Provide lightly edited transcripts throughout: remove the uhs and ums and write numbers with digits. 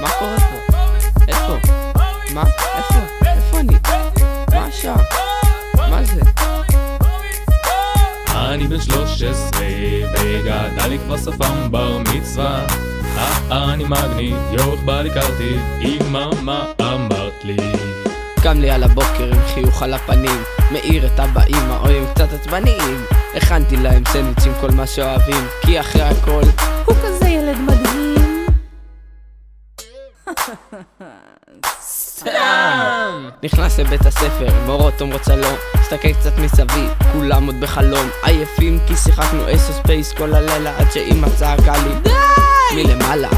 מה קורה פה? איפה? איפה אני? מה השעה? מה זה? אני בן 13 וגדל לי כבר שפם בר מצווה. אני מגניב, יורך בא לי קרטיב, אמא מה אמרת לי? קם לי על הבוקר עם חיוך על הפנים, מאיר את אבא אמא או עם קצת עצבניים. הכנתי להם סנדוויצ'ים כל מה שאוהבים, כי אחרי הכל הוא כזה ילד מדהים. סתם! נכנס לבית הספר, מורות אומרות שלום, מסתכל קצת מסביב, כולם עוד בחלום. עייפים כי שיחקנו אייס או ספייס כל הלילה, עד שאמא צעקה לי די! מלמעלה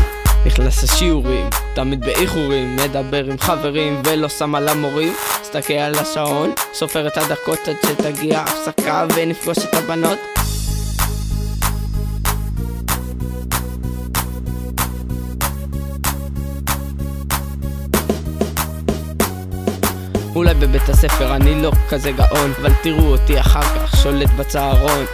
נכנס לשיעורים, תמיד באיחורים, מדבר עם חברים ולא שם על המורים. מסתכל על השעון, סופר את הדקות עד שתגיע הפסקה ונפגוש את הבנות. אולי בבית הספר אני לא כזה גאון, אבל תראו אותי אחר כך שולט בצהרון.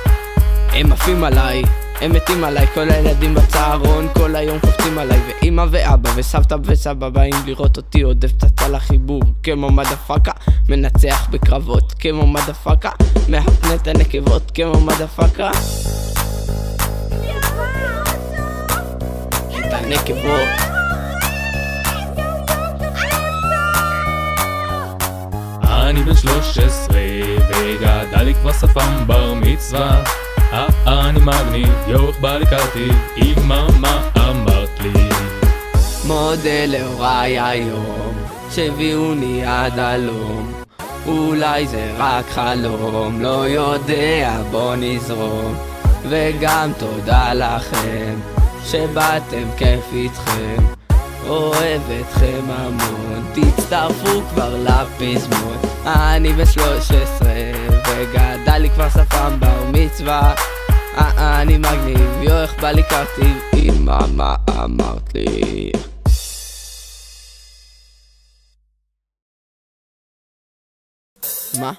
הם עפים עליי, הם מתים עליי, כל הילדים בצהרון כל היום קופצים עליי, ואמא ואבא וסבתא וסבא באים לראות אותי עודף קצת על החיבור, כמו מדפקה מנצח בקרבות, כמו מדפקה מהפנה את הנקבות, כמו מדפקה את הנקבות. אני בן 13 וגדל לי כבר שפם בר מצווה. אני מגניב, יורך בא לי קרטיב, אמא מה אמרת לי? מודה להוריי היום שהביאוני עד הלום, אולי זה רק חלום, לא יודע בוא נזרום. וגם תודה לכם שבאתם, כיף איתכם, אוהב אתכם המון, תצטרפו כבר לפזמון. אני בן 13 וגדל לי כבר שפם בר מצווה. אני מגניב, יורך בא לי קרטיב, אמא מה אמרת לי? מה